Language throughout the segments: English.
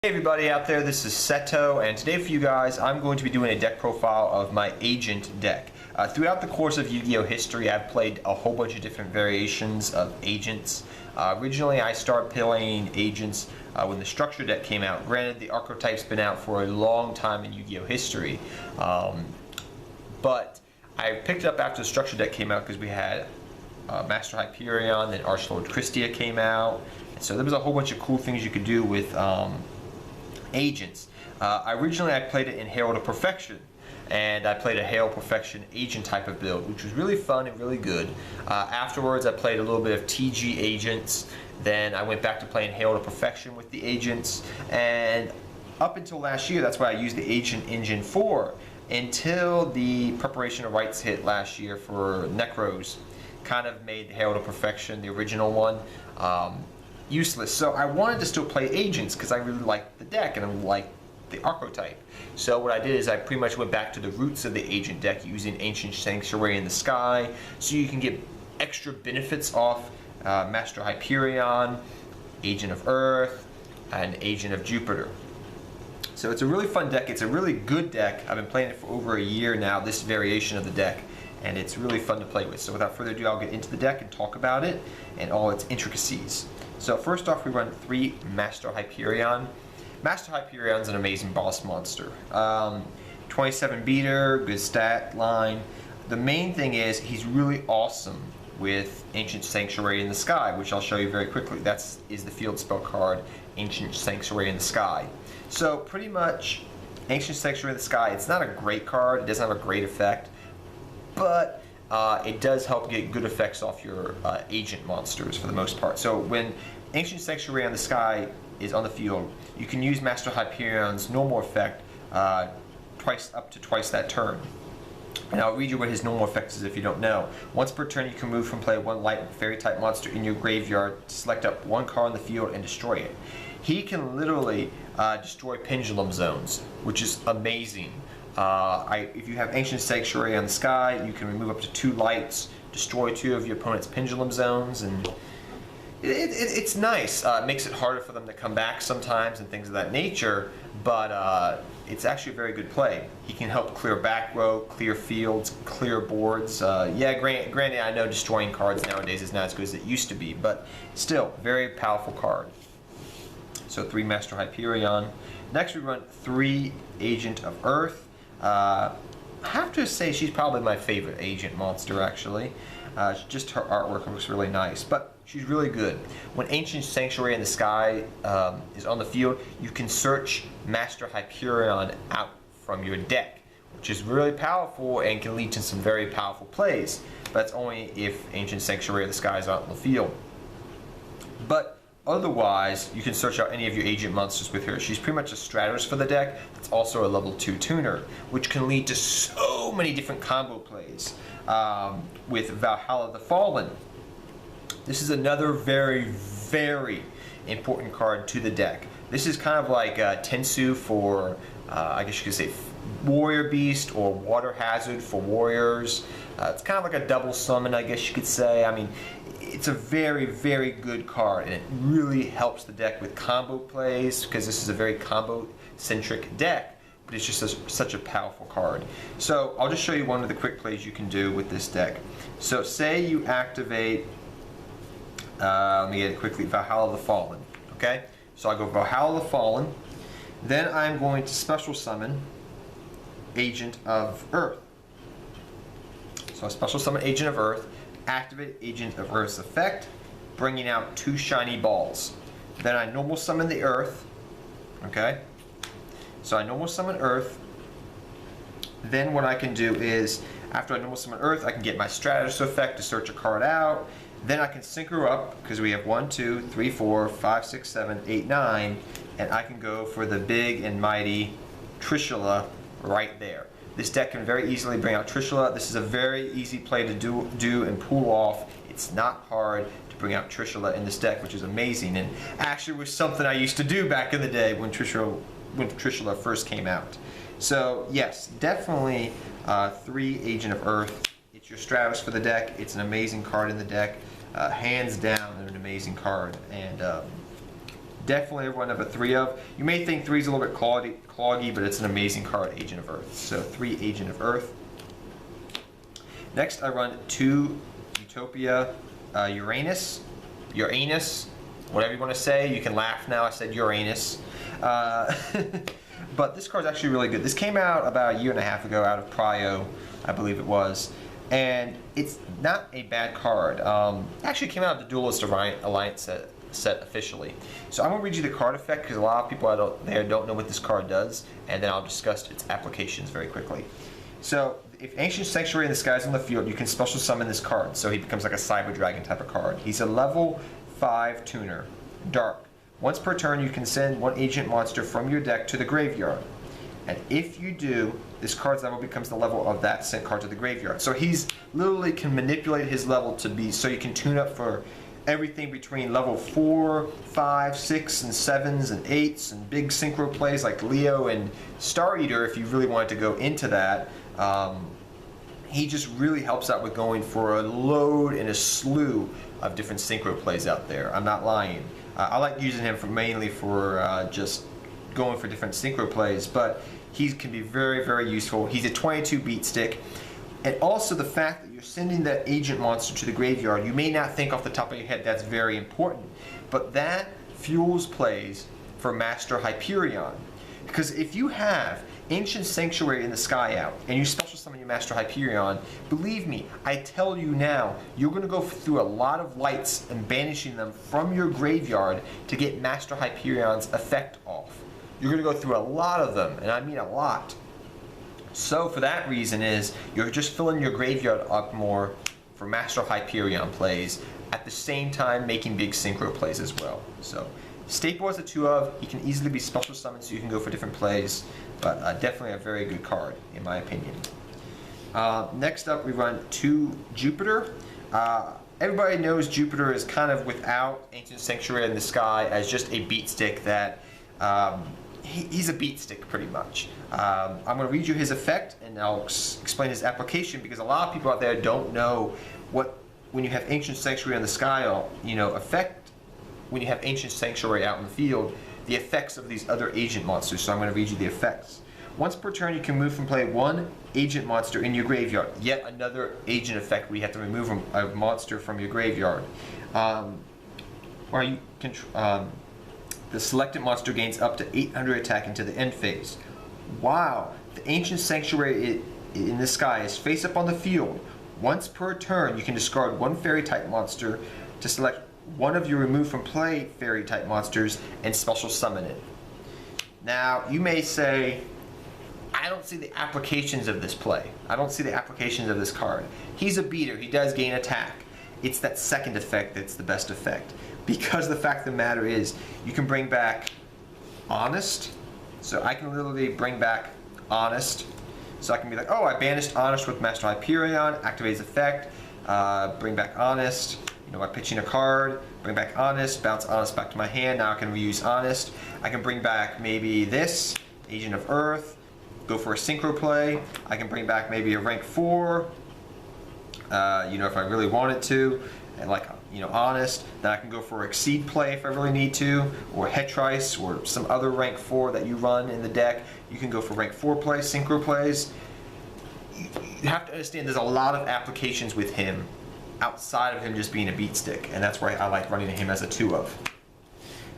Hey everybody out there, this is Seto, and today for you guys I'm going to be doing a deck profile of my Agent deck. Throughout the course of Yu-Gi-Oh! History, I've played a whole bunch of different variations of Agents. Originally I started playing Agents when the Structure deck came out. Granted, the archetype's been out for a long time in Yu-Gi-Oh! History, but I picked it up after the Structure deck came out because we had Master Hyperion, then Archlord Chrystia came out, and so there was a whole bunch of cool things you could do with Agents. Originally I played it in Herald of Perfection, and I played a Herald Perfection Agent type of build, which was really fun and really good. Afterwards I played a little bit of TG Agents, then I went back to playing Herald of Perfection with the Agents, and up until last year that's why I used the Agent Engine 4 until the Preparation of Rites hit last year for Necros. Kind of made Herald of Perfection, the original one, useless. So I wanted to still play Agents because I really liked the deck and I liked the archetype. So what I did is I pretty much went back to the roots of the Agent deck using Ancient Sanctuary in the Sky, so you can get extra benefits off Master Hyperion, Agent of Earth, and Agent of Jupiter. So it's a really fun deck. It's a really good deck. I've been playing it for over a year now, this variation of the deck, and it's really fun to play with. So without further ado, I'll get into the deck and talk about it and all its intricacies. So first off, we run 3 Master Hyperion. Master Hyperion's an amazing boss monster. 27 beater, good stat line. The main thing is he's really awesome with Ancient Sanctuary in the Sky, which I'll show you very quickly. That is the field spell card, Ancient Sanctuary in the Sky. So pretty much, Ancient Sanctuary in the Sky, it's not a great card, it doesn't have a great effect, but it does help get good effects off your agent monsters for the most part. So when Ancient Sanctuary in the Sky is on the field, you can use Master Hyperion's normal effect up to twice that turn. And I'll read you what his normal effect is if you don't know. Once per turn, you can move from play 1 light fairy type monster in your graveyard, select up 1 card on the field, and destroy it. He can literally destroy pendulum zones, which is amazing. If you have Ancient Sanctuary on the Sky, you can remove up to 2 lights, destroy 2 of your opponent's pendulum zones, and it's nice. It makes it harder for them to come back sometimes and things of that nature, but it's actually a very good play. He can help clear back row, clear fields, clear boards. Yeah, granted, I know destroying cards nowadays is not as good as it used to be, but still, very powerful card. So 3 Master Hyperion. Next we run 3 Agent of Earth. I have to say she's probably my favorite agent monster, actually. Just her artwork looks really nice, but she's really good. When Ancient Sanctuary in the Sky is on the field, you can search Master Hyperion out from your deck, which is really powerful and can lead to some very powerful plays. But that's only if Ancient Sanctuary of the Sky is out in the field. But otherwise, you can search out any of your agent monsters with her. She's pretty much a strategist for the deck. It's also a level 2 tuner, which can lead to so many different combo plays. With Valhalla the Fallen, this is another very, very important card to the deck. This is kind of like Tensu for, I guess you could say, Warrior Beast or Water Hazard for Warriors. It's kind of like a double summon, I guess you could say. I mean, it's a very, very good card, and it really helps the deck with combo plays because this is a very combo-centric deck, but it's just such a powerful card. So I'll just show you one of the quick plays you can do with this deck. So say you activate, let me get it quickly, Valhalla the Fallen, okay? So I go Valhalla the Fallen, then I'm going to special summon Agent of Earth. So I special summon Agent of Earth, activate Agent of Earth's effect, bringing out 2 shiny balls. Then I normal summon the Earth, okay? So I normal summon Earth. Then what I can do is, after I normal summon Earth, I can get my strategist effect to search a card out. Then I can sync her up, because we have 1, 2, 3, 4, 5, 6, 7, 8, 9, and I can go for the big and mighty Trishula right there. This deck can very easily bring out Trishula. This is a very easy play to do and pull off. It's not hard to bring out Trishula in this deck, which is amazing, and actually was something I used to do back in the day when Trishula first came out. So yes, definitely 3 Agent of Earth. It's your strategist for the deck. It's an amazing card in the deck. Hands down, an amazing card, and Definitely one of a 3 of. You may think 3 is a little bit cloggy, but it's an amazing card, Agent of Earth. So 3 Agent of Earth. Next, I run 2 Utopia Uranus, whatever you want to say. You can laugh now, I said Uranus. But this card's actually really good. This came out about a year and a half ago out of Prio, I believe it was. And it's not a bad card. Actually came out of the Duelist Alliance set officially. So I'm going to read you the card effect because a lot of people out there don't know what this card does, and then I'll discuss its applications very quickly. So if Ancient Sanctuary in the sky is on the field, you can special summon this card, so he becomes like a Cyber Dragon type of card. He's a level 5 tuner, dark. Once per turn, you can send 1 agent monster from your deck to the graveyard. And if you do, this card's level becomes the level of that sent card to the graveyard. So he's literally can manipulate his level to be, so you can tune up for everything between level 4, 5, 6, and 7s, and 8s, and big synchro plays like Leo and Star Eater if you really wanted to go into that. He just really helps out with going for a load and a slew of different synchro plays out there. I'm not lying. I like using him mainly for just going for different synchro plays, but he can be very, very useful. He's a 22 beat stick. And also the fact that you're sending that agent monster to the graveyard, you may not think off the top of your head that's very important, but that fuels plays for Master Hyperion. Because if you have Ancient Sanctuary in the sky out, and you special summon your Master Hyperion, believe me, I tell you now, you're going to go through a lot of lights and banishing them from your graveyard to get Master Hyperion's effect off. You're going to go through a lot of them, and I mean a lot. So for that reason is, you're just filling your graveyard up more for Master Hyperion plays, at the same time making big synchro plays as well. So Staple as a 2 of, he can easily be special summoned so you can go for different plays, but definitely a very good card in my opinion. Next up we run 2 Jupiter. Everybody knows Jupiter is kind of without Ancient Sanctuary in the sky as just a beat stick that he's a beat stick pretty much. I'm going to read you his effect and I'll explain his application because a lot of people out there don't know what, when you have Ancient Sanctuary in the sky, effect when you have Ancient Sanctuary out in the field, the effects of these other agent monsters. So I'm going to read you the effects. Once per turn, you can move from play 1 agent monster in your graveyard. Yet another agent effect where you have to remove a monster from your graveyard. Or you can, the selected monster gains up to 800 attack into the end phase. Wow! The Ancient Sanctuary in the sky is face up on the field. Once per turn, you can discard 1 fairy type monster to select 1 of your removed from play fairy type monsters and special summon it. Now, you may say, I don't see the applications of this play. I don't see the applications of this card. He's a beater, he does gain attack. It's that second effect that's the best effect. Because the fact of the matter is, you can bring back Honest. So I can literally bring back Honest. So I can be like, oh, I banished Honest with Master Hyperion, activate his effect, bring back Honest. By pitching a card, bring back Honest, bounce Honest back to my hand. Now I can reuse Honest. I can bring back maybe this, Agent of Earth, go for a synchro play. I can bring back maybe a rank 4, if I really wanted to, and Honest. Then I can go for Exceed play if I really need to, or Hetrice, or some other rank 4 that you run in the deck. You can go for rank 4 plays, synchro plays. You have to understand there's a lot of applications with him outside of him just being a beat stick, and that's why I like running him as a 2 of.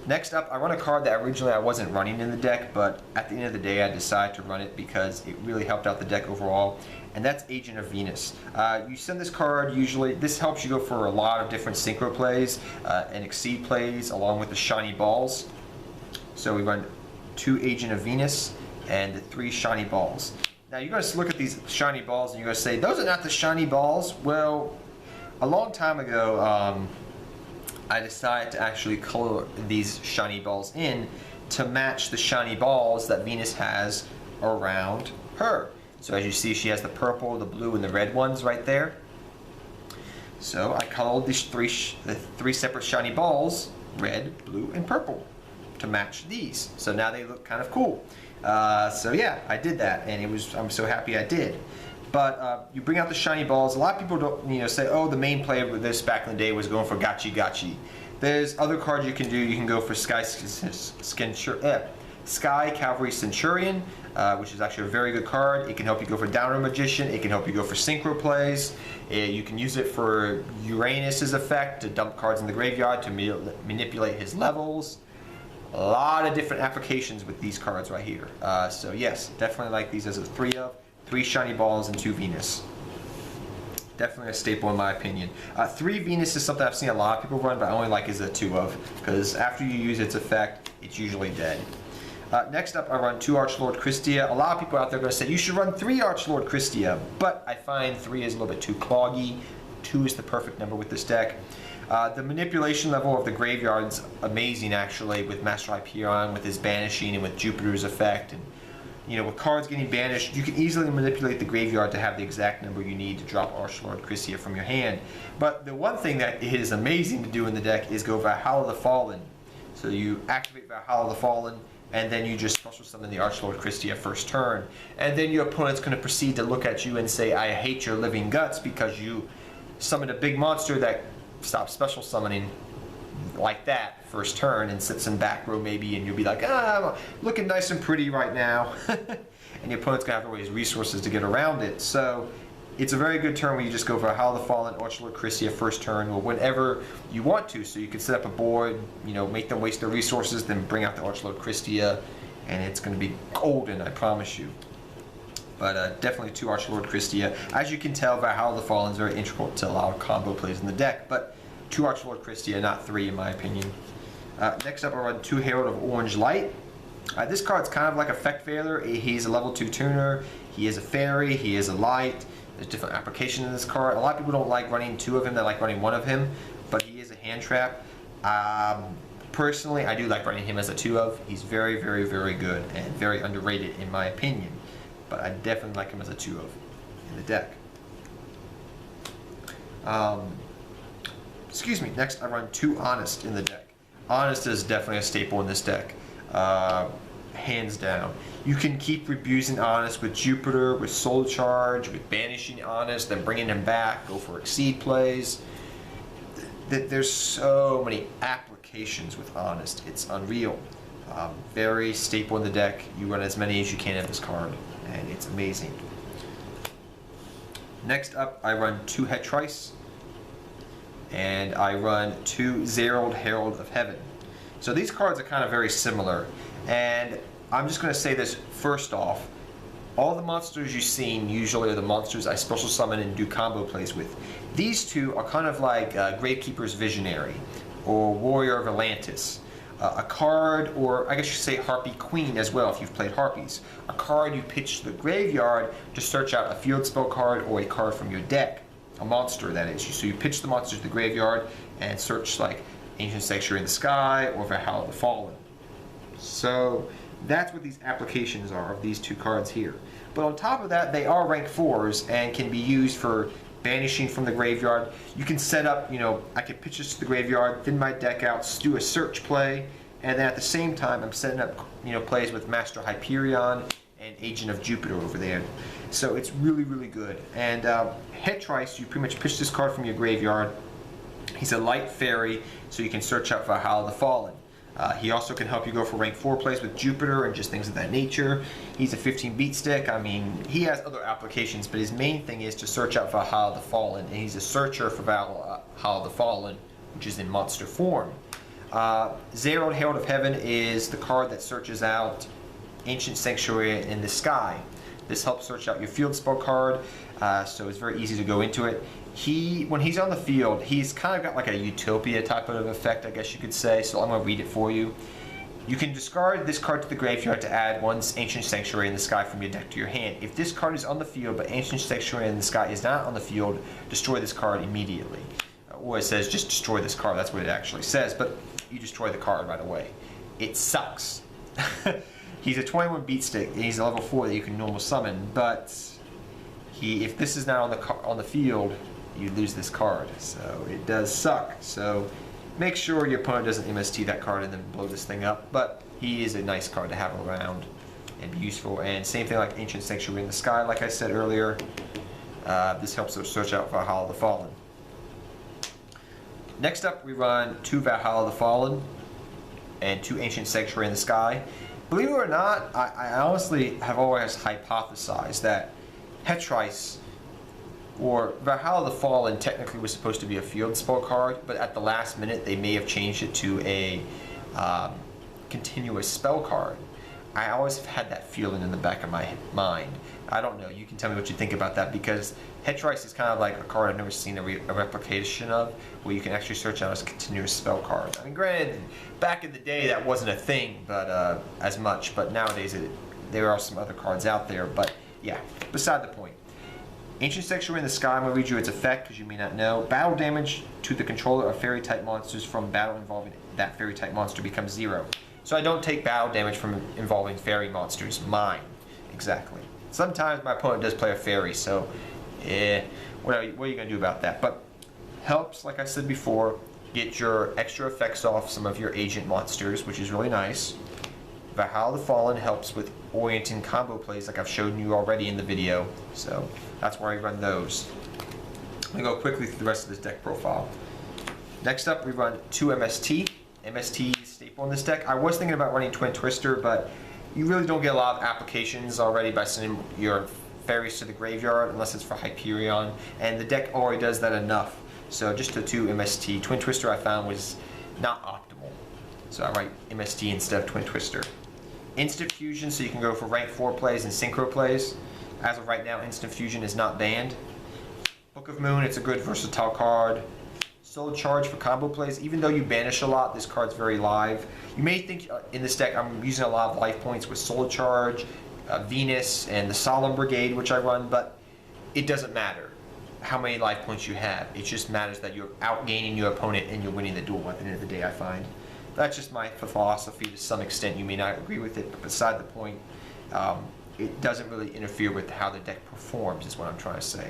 Next up, I run a card that originally I wasn't running in the deck, but at the end of the day I decided to run it because it really helped out the deck overall, and that's Agent of Venus. You send this card usually, this helps you go for a lot of different synchro plays and Exceed plays along with the shiny balls. So we run 2 Agent of Venus and the 3 shiny balls. Now you're going to look at these shiny balls and you're going to say, those are not the shiny balls. Well, a long time ago, I decided to actually color these shiny balls in to match the shiny balls that Venus has around her. So as you see, she has the purple, the blue, and the red ones right there. So I colored these the three separate shiny balls, red, blue, and purple, to match these. So now they look kind of cool. So yeah, I did that, and I'm so happy I did. But you bring out the shiny balls. A lot of people don't, say, oh, the main play with this back in the day was going for Gachi Gachi. There's other cards you can do. You can go for Sky Cavalry Centurion, which is actually a very good card. It can help you go for Downer Magician. It can help you go for Synchro Plays. You can use it for Uranus's effect to dump cards in the graveyard to manipulate his levels. A lot of different applications with these cards right here. So yes, definitely like these as a 3 of. 3 Shiny Balls and 2 Venus. Definitely a staple in my opinion. 3 Venus is something I've seen a lot of people run, but I only like as a 2 of, because after you use its effect, it's usually dead. Next up, I run 2 Archlord Chrystia. A lot of people out there are going to say, you should run 3 Archlord Chrystia, but I find 3 is a little bit too cloggy. 2 is the perfect number with this deck. The manipulation level of the graveyard's amazing, actually, with Master Hyperion, with his banishing, and with Jupiter's effect. And you know, with cards getting banished, you can easily manipulate the graveyard to have the exact number you need to drop Archlord Chrystia from your hand. But the one thing that is amazing to do in the deck is go Valhalla the Fallen. So you activate Valhalla the Fallen, and then you just special summon the Archlord Chrystia first turn. And then your opponent's going to proceed to look at you and say, I hate your living guts, because you summoned a big monster that stops special summoning like that first turn and sits in back row maybe, and you'll be like, I'm looking nice and pretty right now. And your opponent's going to have to raise resources to get around it. So it's a very good turn where you just go for Valhalla the Fallen, Archlord Chrystia first turn, or whenever you want to. So you can set up a board, you know, make them waste their resources, then bring out the Archlord Chrystia, and it's going to be golden, I promise you. But definitely 2 Archlord Chrystia. As you can tell, Valhalla the Fallen is very integral to a lot of combo plays in the deck, but 2 Archlord Chrystia, not 3 in my opinion. Next up, I run 2 Herald of Orange Light. This card's kind of like Effect Veiler. He's a level 2 tuner. He is a fairy. He is a light. There's different applications in this card. A lot of people don't like running 2 of him. They like running 1 of him, but he is a hand trap. Personally, I do like running him as a 2 of. He's very, very, very good and very underrated in my opinion, but I definitely like him as a 2 of in the deck. Excuse me, next I run 2 Honest in the deck. Honest is definitely a staple in this deck, hands down. You can keep abusing Honest with Jupiter, with Soul Charge, with banishing Honest, then bringing him back, go for Exceed plays. There's so many applications with Honest, it's unreal. Very staple in the deck. You run as many as you can of this card, and it's amazing. Next up, I run 2 Hetrice, and I run 2 Zerald Herald of Heaven. So these cards are kind of very similar, and I'm just going to say this first off. All the monsters you've seen usually are the monsters I special summon and do combo plays with. These 2 are kind of like Gravekeeper's Visionary or Warrior of Atlantis. A card, or I guess you say Harpy Queen as well if you've played Harpies. A card you pitch to the graveyard to search out a field spell card or a card from your deck. A monster, that is. So you pitch the monster to the graveyard and search like Ancient Sanctuary in the Sky or Valhalla the Fallen. So that's what these applications are of these 2 cards here. But on top of that, they are rank 4s and can be used for banishing from the graveyard. You can set up, you know, I can pitch this to the graveyard, thin my deck out, do a search play, and then at the same time I'm setting up, you know, plays with Master Hyperion and Agent of Jupiter over there. So it's really, really good. And Hetrice, you pretty much pitch this card from your graveyard. He's a light fairy, so you can search out Valhalla the Fallen. He also can help you go for rank 4 plays with Jupiter and just things of that nature. He's a 15 beat stick. I mean, he has other applications, but his main thing is to search out Valhalla the Fallen, and he's a searcher for Valhalla the Fallen, which is in monster form. Zerald Herald of Heaven is the card that searches out Ancient Sanctuary in the Sky. This helps search out your field spell card, so it's very easy to go into it. When he's on the field, he's kind of got like a Utopia type of effect, I guess you could say, so I'm going to read it for you. You can discard this card to the graveyard to add 1 Ancient Sanctuary in the Sky from your deck to your hand. If this card is on the field, but Ancient Sanctuary in the Sky is not on the field, destroy this card immediately. Or it says just destroy this card, that's what it actually says, but you destroy the card right away. It sucks. He's a 21 beat stick, and he's a level 4 that you can normal summon, but if this is not on the field, you lose this card, so it does suck. So make sure your opponent doesn't MST that card and then blow this thing up, but he is a nice card to have around and be useful. And same thing like Ancient Sanctuary in the Sky, like I said earlier. This helps us search out Valhalla the Fallen. Next up, we run 2 Valhalla the Fallen and 2 Ancient Sanctuary in the Sky. Believe it or not, I honestly have always hypothesized that Hetrice or Valhalla the Fallen technically was supposed to be a field spell card, but at the last minute they may have changed it to a continuous spell card. I always have had that feeling in the back of my mind. I don't know, you can tell me what you think about that, because Hetrice is kind of like a card I've never seen a replication of, where you can actually search out as a continuous spell card. I mean, granted, back in the day that wasn't a thing, but as much, but nowadays there are some other cards out there, but yeah, beside the point. Ancient Sanctuary in the Sky, I'm going to read you its effect because you may not know. Battle damage to the controller of fairy type monsters from battle involving that fairy type monster becomes 0. So I don't take battle damage from involving fairy monsters. Mine. Exactly. Sometimes my opponent does play a fairy, so what are you going to do about that? But helps, like I said before, get your extra effects off some of your agent monsters, which is really nice. Valhalla the Fallen helps with orienting combo plays like I've shown you already in the video, so that's where I run those. I'm going to go quickly through the rest of this deck profile. Next up, we run 2 MST. MST is staple in this deck. I was thinking about running Twin Twister, but you really don't get a lot of applications already by sending your fairies to the graveyard unless it's for Hyperion, and the deck already does that enough. So just the 2 MST. Twin Twister I found was not optimal, so I write MST instead of Twin Twister. Instant Fusion, so you can go for rank 4 plays and synchro plays. As of right now, Instant Fusion is not banned. Book of Moon, it's a good versatile card. Soul Charge for combo plays. Even though you banish a lot, this card's very live. You may think in this deck I'm using a lot of life points with Soul Charge, Venus, and the Solemn Brigade, which I run, but it doesn't matter how many life points you have. It just matters that you're outgaining your opponent and you're winning the duel at the end of the day, I find. That's just my philosophy to some extent. You may not agree with it, but beside the point, it doesn't really interfere with how the deck performs, is what I'm trying to say.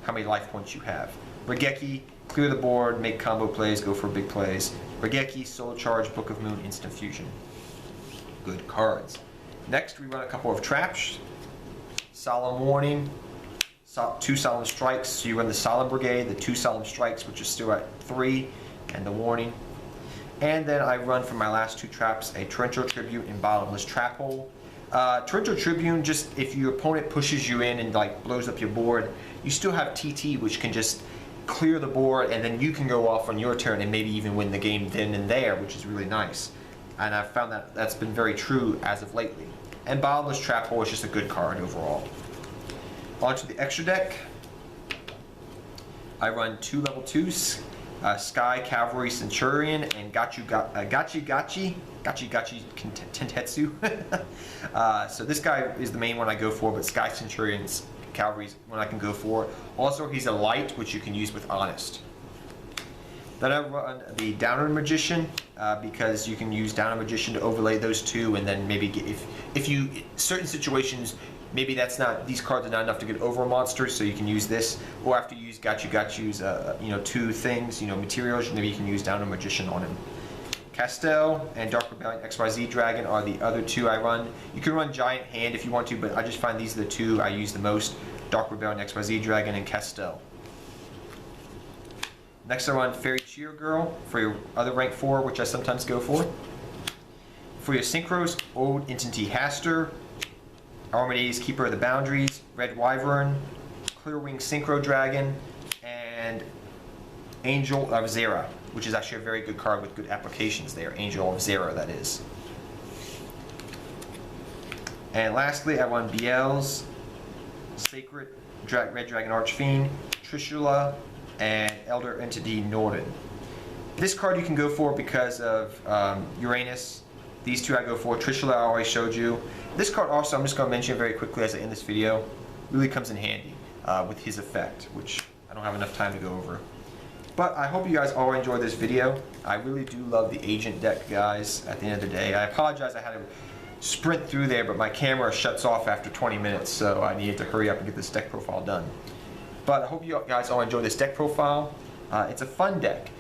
How many life points you have. Regeki, clear the board, make combo plays, go for big plays. Regeki, Soul Charge, Book of Moon, Instant Fusion. Good cards. Next, we run a couple of traps. Solemn Warning, 2 Solemn Strikes. So you run the Solemn Brigade, the 2 Solemn Strikes, which is still at 3, and the Warning. And then I run for my last 2 traps a Torrential Tribute and Bottomless Trap Hole. Torrential Tribune, just if your opponent pushes you in and like blows up your board, you still have TT, which can just clear the board, and then you can go off on your turn and maybe even win the game then and there, which is really nice. And I've found that that's been very true as of lately. And Bottomless Trap Hole is just a good card overall. On to the extra deck. I run 2 level 2s. Sky Cavalry Centurion and Gachi Tentetsu. So this guy is the main one I go for, but Sky Centurion's Cavalry's one I can go for. Also, he's a light, which you can use with Honest. Then I run the Downer Magician, because you can use Downer Magician to overlay those 2, and then maybe get, if you certain situations, maybe that's not, these cards are not enough to get over a monster, so you can use this. Or after you use Gachu's, 2 things, materials, maybe you can use Downer Magician on him. Castel and Dark Rebellion XYZ Dragon are the other 2 I run. You can run Giant Hand if you want to, but I just find these are the 2 I use the most. Dark Rebellion XYZ Dragon and Castel. Next I run Fairy Cheer Girl for your other rank 4, which I sometimes go for. For your synchros, Old Entity Haster, Armades Keeper of the Boundaries, Red Wyvern, Clearwing Synchro Dragon, and Angel of Zera, which is actually a very good card with good applications there. Angel of Zera, that is. And lastly, I run Biel's Sacred Red Dragon Archfiend, Trishula, and Elder Entity Norden. This card you can go for because of Uranus. These 2 I go for. Trishula I already showed you. This card also, I'm just going to mention very quickly as I end this video, really comes in handy with his effect, which I don't have enough time to go over. But I hope you guys all enjoyed this video. I really do love the agent deck, guys, at the end of the day. I apologize I had to sprint through there, but my camera shuts off after 20 minutes, so I needed to hurry up and get this deck profile done. But I hope you guys all enjoy this deck profile. It's a fun deck.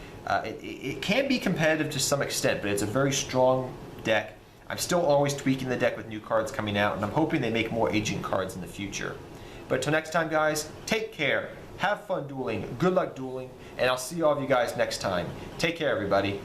It can be competitive to some extent, but it's a very strong deck. I'm still always tweaking the deck with new cards coming out, and I'm hoping they make more agent cards in the future. But until next time, guys, take care. Have fun dueling. Good luck dueling. And I'll see all of you guys next time. Take care, everybody.